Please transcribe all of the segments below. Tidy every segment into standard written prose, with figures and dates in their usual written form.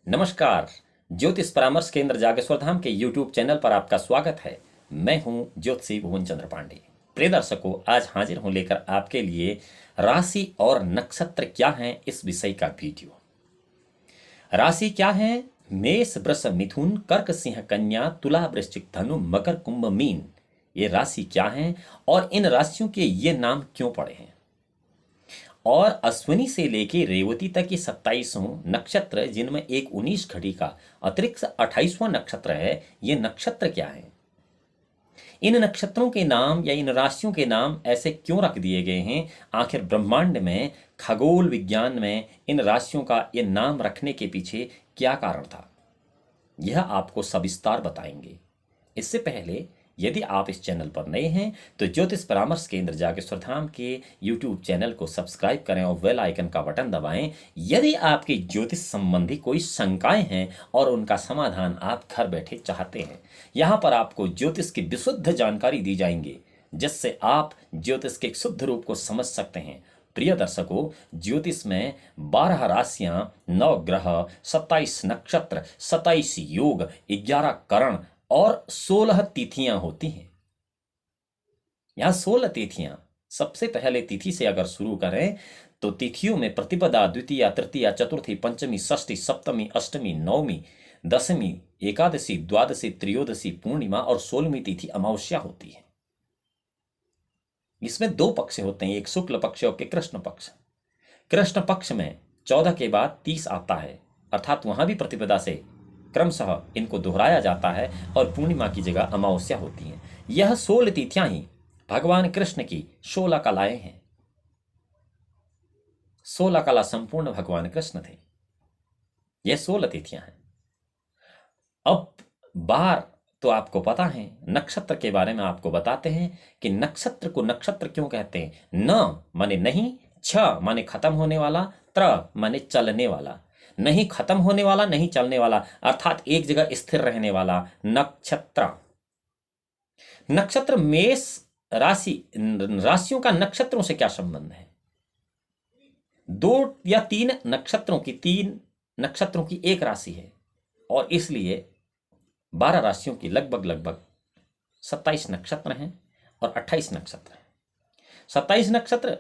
नमस्कार। ज्योतिष परामर्श केंद्र जागेश्वर धाम के YouTube चैनल पर आपका स्वागत है। मैं हूं ज्योतिषी भुवन चंद्र पांडे। प्रिय दर्शकों, आज हाजिर हूं लेकर आपके लिए राशि और नक्षत्र क्या हैं इस विषय का वीडियो। राशि क्या है? मेष, वृष, मिथुन, कर्क, सिंह, कन्या, तुला, वृश्चिक, धनु, मकर, कुंभ, मीन। ये राशि क्या है और इन राशियों के ये नाम क्यों पड़े हैं? और अश्विनी से लेके रेवती तक की 27 नक्षत्र, जिनमें एक 19 घड़ी का अतिरिक्त 28वां नक्षत्र है, ये नक्षत्र क्या है? इन नक्षत्रों के नाम या इन राशियों के नाम ऐसे क्यों रख दिए गए हैं? आखिर ब्रह्मांड में, खगोल विज्ञान में इन राशियों का ये नाम रखने के पीछे क्या कारण था, यह आपको सविस्तार बताएंगे। इससे पहले यदि आप इस चैनल पर नए हैं तो ज्योतिष परामर्श केंद्र जागेश्वर धाम के YouTube चैनल को सब्सक्राइब करें और बेल आइकन का बटन दबाएं। यदि आपकी ज्योतिष संबंधी कोई शंकाएं हैं और उनका समाधान आप घर बैठे चाहते हैं, यहाँ पर आपको ज्योतिष की विशुद्ध जानकारी दी जाएंगी, जिससे आप ज्योतिष के एक शुद्ध रूप को समझ सकते हैं। प्रिय दर्शकों, ज्योतिष में 12 राशियां, 9 ग्रह, 27 नक्षत्र, 27 योग, 11 करण और 16 तिथियां होती हैं। यहां 16 तिथियां। सबसे पहले तिथि से अगर शुरू करें तो तिथियों में प्रतिपदा, द्वितीया, तृतीया, चतुर्थी, पंचमी, षष्ठी, सप्तमी, अष्टमी, नवमी, दशमी, एकादशी, द्वादशी, त्रयोदशी, पूर्णिमा और 16वीं तिथि अमावस्या होती है। इसमें 2 पक्ष होते हैं, एक शुक्ल पक्ष और एक कृष्ण पक्ष। कृष्ण पक्ष में 14 के बाद 30 आता है, अर्थात वहां भी प्रतिपदा से क्रमशः इनको दोहराया जाता है और पूर्णिमा की जगह अमावस्या होती है। यह 16 तिथियां ही भगवान कृष्ण की 16 कलाएं हैं। 16 कला संपूर्ण भगवान कृष्ण थे। यह 16 तिथियां हैं। अब बार तो आपको पता है, नक्षत्र के बारे में आपको बताते हैं कि नक्षत्र को नक्षत्र क्यों कहते हैं। न माने नहीं, छ माने खत्म होने वाला, त्र माने चलने वाला। नहीं खत्म होने वाला, नहीं चलने वाला, अर्थात एक जगह स्थिर रहने वाला नक्षत्र। नक्षत्र मेष राशि, राशियों का नक्षत्रों से क्या संबंध है? 2 या 3 नक्षत्रों की, 3 नक्षत्रों की एक राशि है और इसलिए 12 राशियों की लगभग 27 नक्षत्र हैं और 28 नक्षत्र हैं। 27 नक्षत्र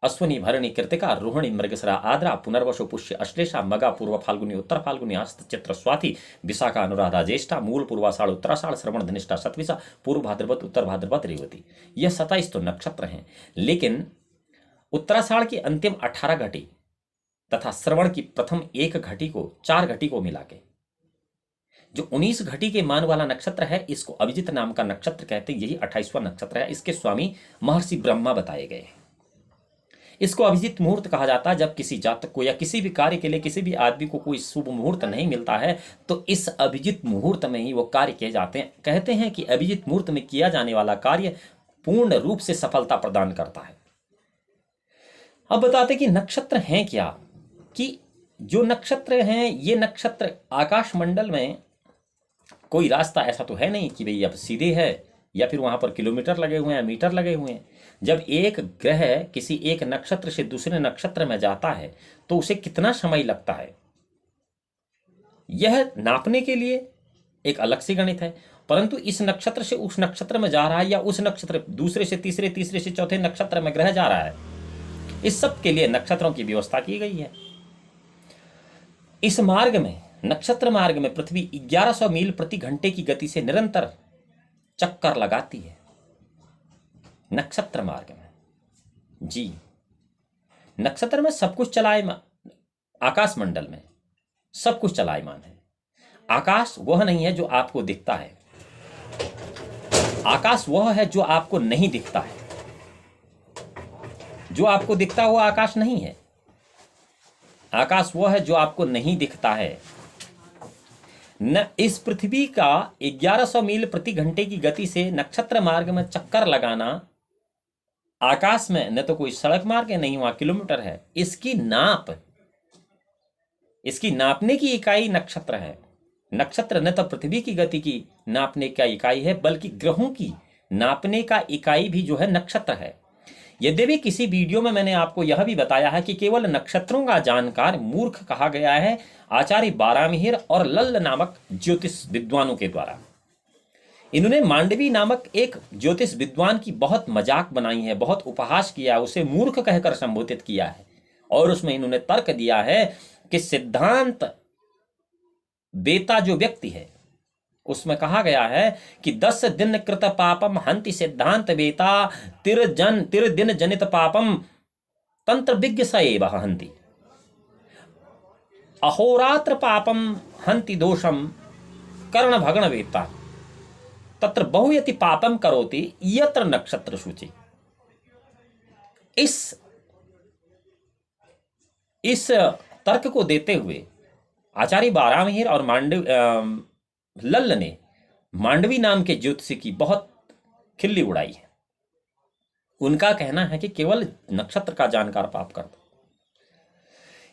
अश्विनी, भरणी, कृतिका, रोहिणी, मृगशिरा, आद्रा, पुनर्वसु, पुष्य, अश्लेषा, मगा, पूर्व फाल्गुनी, उत्तर फाल्गुनी, हस्त, चित्र, स्वाति, विशाखा, अनुराधा, ज्येष्ठा, मूल, पूर्वाषाढ़, उत्तराषाढ़, श्रवण, धनिष्ठा, शतभिषा, पूर्व भाद्रपद, उत्तर भाद्रपद, रेवती। यह 27 तो नक्षत्र हैं, लेकिन उत्तराषाढ़ की अंतिम 18 घटी तथा श्रवण की प्रथम 1 घटी को, 4 घटी को मिला के जो 19 घटी के मान वाला नक्षत्र है, इसको अभिजित नाम का नक्षत्र कहते हैं। यही 28वां नक्षत्र है। इसके स्वामी महर्षि ब्रह्मा बताए गए हैं। इसको अभिजीत मुहूर्त कहा जाता है। जब किसी जातक को या किसी भी कार्य के लिए किसी भी आदमी को कोई शुभ मुहूर्त नहीं मिलता है तो इस अभिजीत मुहूर्त में ही वो कार्य किए जाते हैं। कहते हैं कि अभिजीत मुहूर्त में किया जाने वाला कार्य पूर्ण रूप से सफलता प्रदान करता है। अब बताते कि नक्षत्र हैं क्या, कि जो नक्षत्र हैं, ये नक्षत्र आकाश मंडल में कोई रास्ता ऐसा तो है नहीं कि भाई अब सीधे है या फिर वहां पर किलोमीटर लगे हुए हैं, मीटर लगे हुए हैं। जब एक ग्रह किसी एक नक्षत्र से दूसरे नक्षत्र में जाता है तो उसे कितना समय लगता है, यह नापने के लिए एक अलग से गणित है। परंतु इस नक्षत्र से उस नक्षत्र में जा रहा है या उस नक्षत्र दूसरे से तीसरे, तीसरे से चौथे नक्षत्र में ग्रह जा रहा है, इस सब के लिए नक्षत्रों की व्यवस्था की गई है। इस मार्ग में, नक्षत्र मार्ग में, पृथ्वी 1100 मील प्रति घंटे की गति से निरंतर चक्कर लगाती है। नक्षत्र मार्ग में जी, नक्षत्र में सब कुछ चलायमान, आकाश मंडल में सब कुछ चलायमान है। आकाश वह नहीं है जो आपको दिखता है, आकाश वह है जो आपको नहीं दिखता है। जो आपको दिखता हुआ आकाश नहीं है, आकाश वह है जो आपको नहीं दिखता है। न इस पृथ्वी का 1100 मील प्रति घंटे की गति से नक्षत्र मार्ग में चक्कर लगाना, आकाश में न तो कोई सड़क मार्ग है, नहीं वहां किलोमीटर है। इसकी नापने की इकाई नक्षत्र है। नक्षत्र न तो पृथ्वी की गति की नापने का इकाई है, बल्कि ग्रहों की नापने का इकाई भी जो है नक्षत्र है। यद्यपि किसी वीडियो में मैंने आपको यह भी बताया है कि केवल नक्षत्रों का जानकार मूर्ख कहा गया है आचार्य बारामिहिर और लल्ल नामक ज्योतिष विद्वानों के द्वारा। इन्होंने मांडवी नामक एक ज्योतिष विद्वान की बहुत मजाक बनाई है, बहुत उपहास किया, उसे मूर्ख कहकर संबोधित किया है, और उसमें इन्होंने तर्क दिया है कि सिद्धांत बेता जो व्यक्ति है, उसमें कहा गया है कि 10 दिन कृत पापम हंति सिद्धांत बेता तिर दिन जनित पापम तंत्र विज्ञ स एव हंति अहोरात्र पापम हंति दोषम कर्ण भगण वेता तत्र बहुयति पापम करोति यत्र नक्षत्र सूचि। इस तर्क को देते हुए आचार्य बारामिहिर और लल्ल ने मांडवी नाम के ज्योतिषी की बहुत खिल्ली उड़ाई है। उनका कहना है कि केवल नक्षत्र का जानकार पाप कर दो।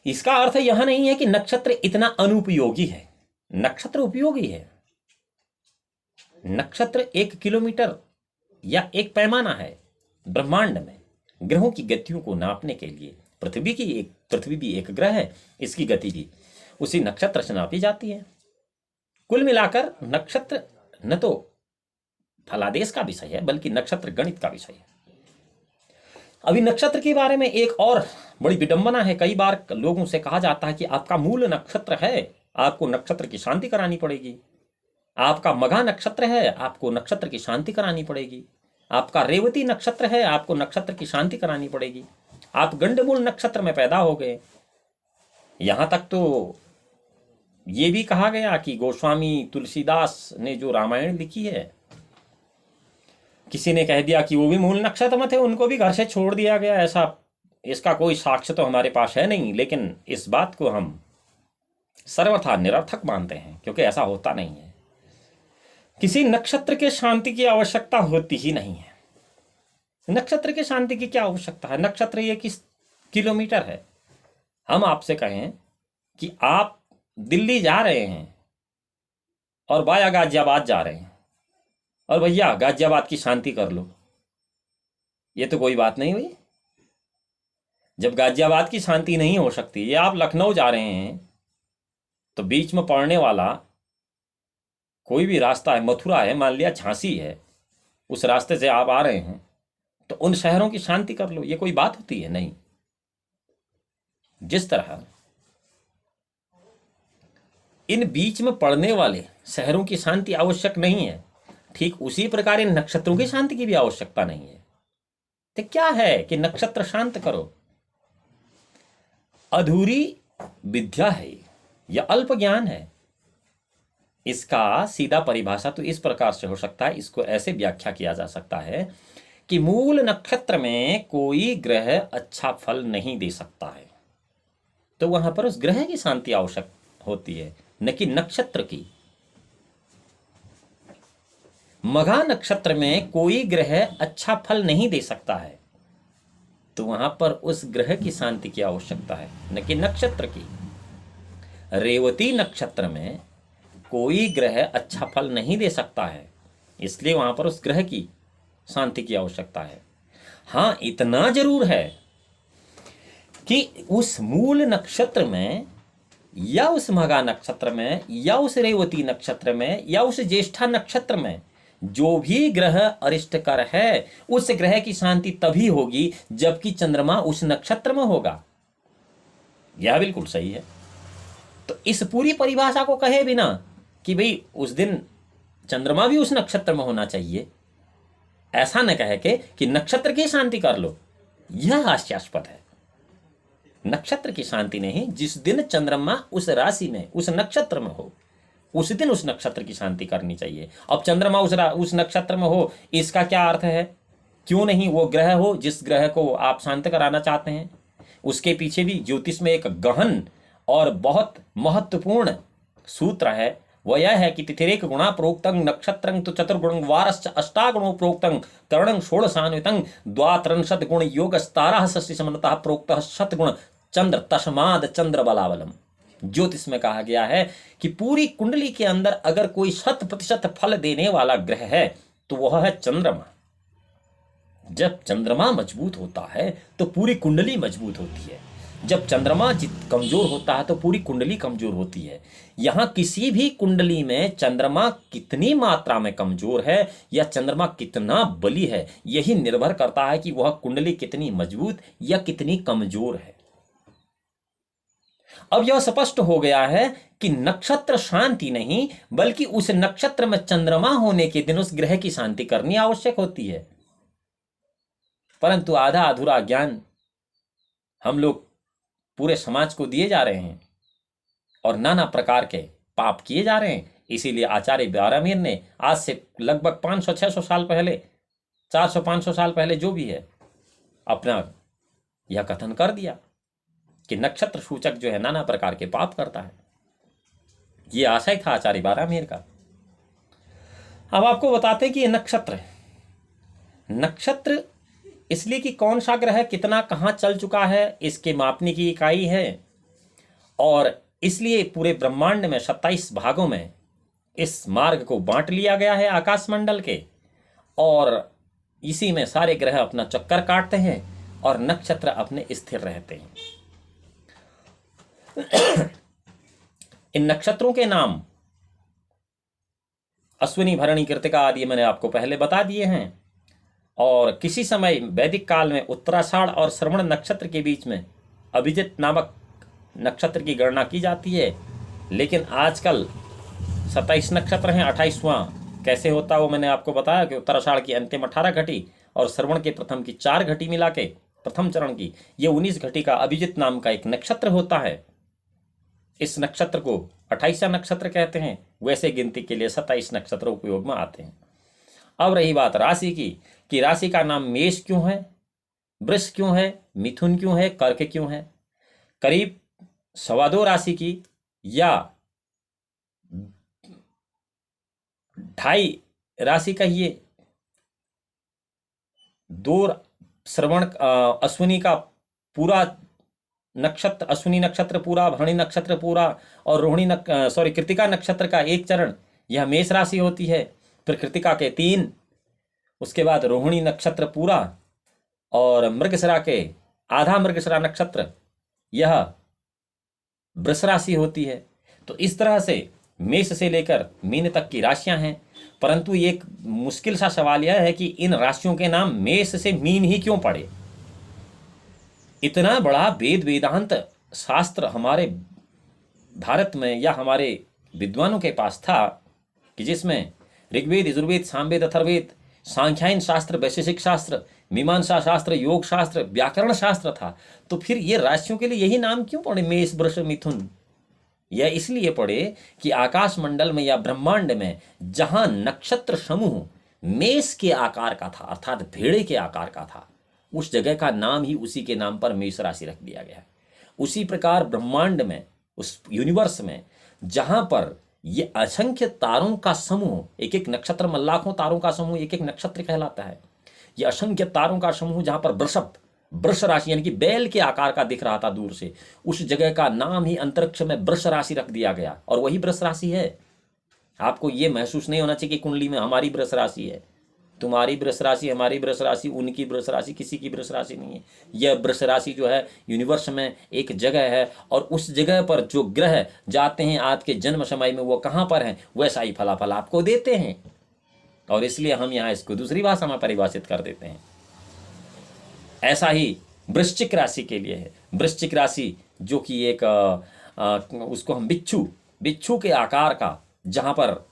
इसका अर्थ यह नहीं है कि नक्षत्र इतना अनुपयोगी है। नक्षत्र उपयोगी है। नक्षत्र 1 किलोमीटर या एक पैमाना है ब्रह्मांड में ग्रहों की गतियों को नापने के लिए। पृथ्वी भी एक ग्रह है, इसकी गति भी उसी नक्षत्र से नापी जाती है। कुल मिलाकर नक्षत्र न तो फलादेश का विषय है बल्कि नक्षत्र गणित का विषय है। अभी नक्षत्र के बारे में एक और बड़ी विडंबना है। कई बार लोगों से कहा जाता है कि आपका मूल नक्षत्र है, आपको नक्षत्र की शांति करानी पड़ेगी। आपका मघा नक्षत्र है, आपको नक्षत्र की शांति करानी पड़ेगी। आपका रेवती नक्षत्र है, आपको नक्षत्र की शांति करानी पड़ेगी। आप गंडमूल नक्षत्र में पैदा हो गए। यहां तक तो ये भी कहा गया कि गोस्वामी तुलसीदास ने जो रामायण लिखी है, किसी ने कह दिया कि वो भी मूल नक्षत्र में थे, उनको भी घर से छोड़ दिया गया। ऐसा इसका कोई साक्ष्य तो हमारे पास है नहीं, लेकिन इस बात को हम सर्वथा निरर्थक मानते हैं, क्योंकि ऐसा होता नहीं है। किसी नक्षत्र के शांति की आवश्यकता होती ही नहीं है। नक्षत्र के शांति की क्या आवश्यकता है? नक्षत्र 1 किलोमीटर है। हम आपसे कहें कि आप दिल्ली जा रहे हैं और वाया गाजियाबाद जा रहे हैं, और भैया गाजियाबाद की शांति कर लो, ये तो कोई बात नहीं हुई। जब गाजियाबाद की शांति नहीं हो सकती, या आप लखनऊ जा रहे हैं, तो बीच में पड़ने वाला कोई भी रास्ता है, मथुरा है, मान लिया झांसी है, उस रास्ते से आप आ रहे हैं, तो उन शहरों की शांति कर लो, ये कोई बात होती है? नहीं। जिस तरह इन बीच में पड़ने वाले शहरों की शांति आवश्यक नहीं है, ठीक उसी प्रकार इन नक्षत्रों की शांति की भी आवश्यकता नहीं है। तो क्या है कि नक्षत्र शांत करो? अधूरी विद्या है या अल्प ज्ञान है। इसका सीधा परिभाषा तो इस प्रकार से हो सकता है, इसको ऐसे व्याख्या किया जा सकता है कि मूल नक्षत्र में कोई ग्रह अच्छा फल नहीं दे सकता है, तो वहां पर उस ग्रह की शांति आवश्यक होती है, न कि नक्षत्र की। मघा नक्षत्र में कोई ग्रह अच्छा फल नहीं दे सकता है, तो वहां पर उस ग्रह की शांति की आवश्यकता है, न कि नक्षत्र की। रेवती नक्षत्र में कोई ग्रह अच्छा फल नहीं दे सकता है, इसलिए वहां पर उस ग्रह की शांति की आवश्यकता है। हां, इतना जरूर है कि उस मूल नक्षत्र में या उस मघा नक्षत्र में या उस रेवती नक्षत्र में या उस ज्येष्ठा नक्षत्र में जो भी ग्रह अरिष्टकर है, उस ग्रह की शांति तभी होगी जबकि चंद्रमा उस नक्षत्र में होगा। यह बिल्कुल सही है। तो इस पूरी परिभाषा को कहे बिना कि भाई उस दिन चंद्रमा भी उस नक्षत्र में होना चाहिए, ऐसा न कहे कि नक्षत्र की शांति कर लो, यह हास्यास्पद है। नक्षत्र की शांति नहीं, जिस दिन चंद्रमा उस राशि में उस नक्षत्र में हो, उस दिन उस नक्षत्र की शांति करनी चाहिए। अब चंद्रमा उस नक्षत्र में हो, इसका क्या अर्थ है? क्यों नहीं वो ग्रह हो जिस ग्रह को आप शांत कराना चाहते हैं? उसके पीछे भी ज्योतिष में एक गहन और बहुत महत्वपूर्ण सूत्र है। वह यह है कि तिथिरेक गुणा प्रोक्तं नक्षत्रं तो चतुर्गुणं वारश्च अष्टागुणो प्रोक्तं करणं षोडशान्वितं द्वात्रिंशत् गुण योगस्तारः षष्ठी समन्वितः प्रोक्तः शतगुण चंद्र तस्माद चंद्र बलावलम। ज्योतिष में कहा गया है कि पूरी कुंडली के अंदर अगर कोई 100% फल देने वाला ग्रह है तो वह है चंद्रमा। जब चंद्रमा मजबूत होता है तो पूरी कुंडली मजबूत होती है। जब चंद्रमा कमजोर होता है तो पूरी कुंडली कमजोर होती है। यहां किसी भी कुंडली में चंद्रमा कितनी मात्रा में कमजोर है या चंद्रमा कितना बली है, यही निर्भर करता है कि वह कुंडली कितनी मजबूत या कितनी कमजोर है। अब यह स्पष्ट हो गया है कि नक्षत्र शांति नहीं, बल्कि उस नक्षत्र में चंद्रमा होने के दिन उस ग्रह की शांति करनी आवश्यक होती है। परंतु आधा अधूरा ज्ञान हम लोग पूरे समाज को दिए जा रहे हैं और नाना प्रकार के पाप किए जा रहे हैं। इसीलिए आचार्य ब्यारामीर ने आज से लगभग 500-600 साल पहले, 400-500 साल पहले जो भी है, अपना यह कथन कर दिया कि नक्षत्र सूचक जो है नाना प्रकार के पाप करता है। यह आशय था आचार्य ब्यारामीर का। अब आपको बताते कि ये नक्षत्र इसलिए कि कौन सा ग्रह कितना कहां चल चुका है इसके मापने की इकाई है, और इसलिए पूरे ब्रह्मांड में 27 भागों में इस मार्ग को बांट लिया गया है आकाशमंडल के, और इसी में सारे ग्रह अपना चक्कर काटते हैं और नक्षत्र अपने स्थिर रहते हैं। इन नक्षत्रों के नाम अश्विनी, भरणी, कृत्तिका आदि मैंने आपको पहले बता दिए हैं। और किसी समय वैदिक काल में उत्तराषाढ़ और श्रवण नक्षत्र के बीच में अभिजित नामक नक्षत्र की गणना की जाती है, लेकिन आजकल 27 नक्षत्र हैं। 28वां कैसे होता है वो मैंने आपको बताया कि उत्तराषाढ़ की अंतिम 18 घटी और श्रवण के प्रथम की 4 घटी मिला के प्रथम चरण की ये 19 घटी का अभिजित नाम का एक नक्षत्र होता है। इस नक्षत्र को 28वां नक्षत्र कहते हैं। वैसे गिनती के लिए 27 नक्षत्र उपयोग में आते हैं। अब रही बात राशि की, कि राशि का नाम मेष क्यों है, वृष क्यों है, मिथुन क्यों है, कर्क क्यों है। करीब 2.25 राशि की या 2.5 राशि कहिए, 2 श्रवण अश्विनी का पूरा नक्षत्र, अश्विनी नक्षत्र पूरा, भरणी नक्षत्र पूरा और कृत्तिका नक्षत्र का 1 चरण, यह मेष राशि होती है। फिर कृत्तिका के 3, उसके बाद रोहिणी नक्षत्र पूरा और मृगशिरा के आधा मृगशिरा नक्षत्र, यह वृष राशि होती है। तो इस तरह से मेष से लेकर मीन तक की राशियां हैं। परंतु एक मुश्किल सा सवाल यह है कि इन राशियों के नाम मेष से मीन ही क्यों पड़े। इतना बड़ा वेद वेदांत शास्त्र हमारे भारत में या हमारे विद्वानों के पास था कि जिसमें ऋग्वेद, यजुर्वेद, सामवेद, अथर्ववेद, सांख्यायन शास्त्र, वैशेषिक शास्त्र, मीमांसा शास्त्र, योग शास्त्र, व्याकरण शास्त्र था। तो फिर ये राशियों के लिए यही नाम क्यों पड़े, मेष, वृष, मिथुन। यह इसलिए पड़े कि आकाश मंडल में या ब्रह्मांड में जहां नक्षत्र समूह मेष के आकार का था, अर्थात भेड़े के आकार का था, उस जगह का नाम ही उसी के नाम पर मेष राशि रख दिया गया है। उसी प्रकार ब्रह्मांड में, उस यूनिवर्स में जहां पर ये असंख्य तारों का समूह, एक एक नक्षत्र में लाखों तारों का समूह एक एक नक्षत्र कहलाता है। ये असंख्य तारों का समूह जहां पर वृष राशि यानी कि बैल के आकार का दिख रहा था दूर से, उस जगह का नाम ही अंतरिक्ष में वृष राशि रख दिया गया, और वही वृष राशि है। आपको ये महसूस नहीं होना चाहिए कि कुंडली में हमारी वृष राशि है, तुम्हारी वृष राशि, हमारी वृष राशि, उनकी वृष राशि, किसी की वृष राशि नहीं है। यह वृष राशि जो है यूनिवर्स में एक जगह है, और उस जगह पर जो ग्रह जाते हैं आपके जन्म समय में वो कहाँ पर हैं, वैसा ही फलाफल आपको देते हैं। और इसलिए हम यहाँ इसको दूसरी भाषा में परिभाषित कर देते हैं। ऐसा ही वृश्चिक राशि के लिए है। वृश्चिक राशि जो कि एक उसको हम बिच्छू के आकार का, जहाँ पर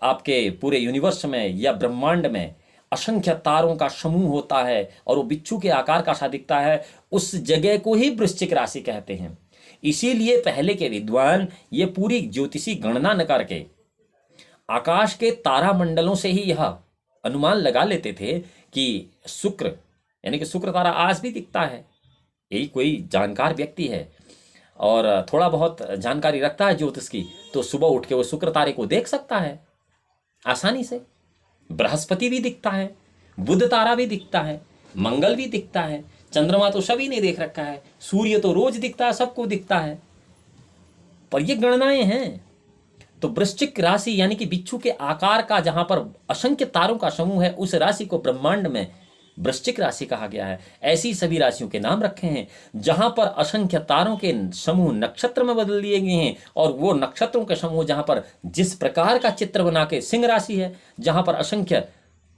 आपके पूरे यूनिवर्स में या ब्रह्मांड में असंख्य तारों का समूह होता है और वो बिच्छू के आकार का सा दिखता है, उस जगह को ही वृश्चिक राशि कहते हैं। इसीलिए पहले के विद्वान ये पूरी ज्योतिषी गणना न करके आकाश के तारामंडलों से ही यह अनुमान लगा लेते थे कि शुक्र, यानी कि शुक्र तारा आज भी दिखता है। यही कोई जानकार व्यक्ति है और थोड़ा बहुत जानकारी रखता है ज्योतिष की, तो सुबह उठ के वो शुक्र तारे को देख सकता है आसानी से। बृहस्पति भी दिखता है, बुध तारा भी दिखता है, मंगल भी दिखता है, चंद्रमा तो सभी ने देख रखा है, सूर्य तो रोज दिखता है, सबको दिखता है। पर ये गणनाएं हैं। तो वृश्चिक राशि यानी कि बिच्छू के आकार का जहां पर असंख्य तारों का समूह है, उस राशि को ब्रह्मांड में वृश्चिक राशि कहा गया है। ऐसी सभी राशियों के नाम रखे हैं जहां पर असंख्य तारों के समूह नक्षत्र में बदल दिए गए हैं, और वो नक्षत्रों के समूह जहां पर जिस प्रकार का चित्र बना के सिंह राशि है, जहां पर असंख्य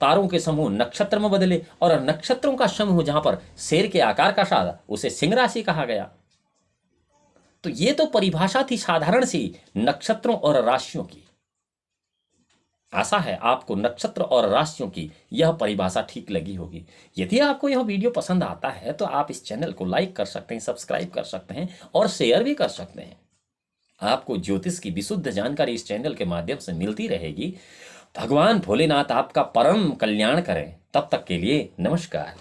तारों के समूह नक्षत्र में बदले, और नक्षत्रों का समूह जहां पर शेर के आकार का साधा, उसे सिंह राशि कहा गया। तो ये तो परिभाषा थी साधारण सी नक्षत्रों और राशियों की। आशा है आपको नक्षत्र और राशियों की यह परिभाषा ठीक लगी होगी। यदि आपको यह वीडियो पसंद आता है तो आप इस चैनल को लाइक कर सकते हैं, सब्सक्राइब कर सकते हैं और शेयर भी कर सकते हैं। आपको ज्योतिष की विशुद्ध जानकारी इस चैनल के माध्यम से मिलती रहेगी। भगवान भोलेनाथ आपका परम कल्याण करें। तब तक के लिए नमस्कार।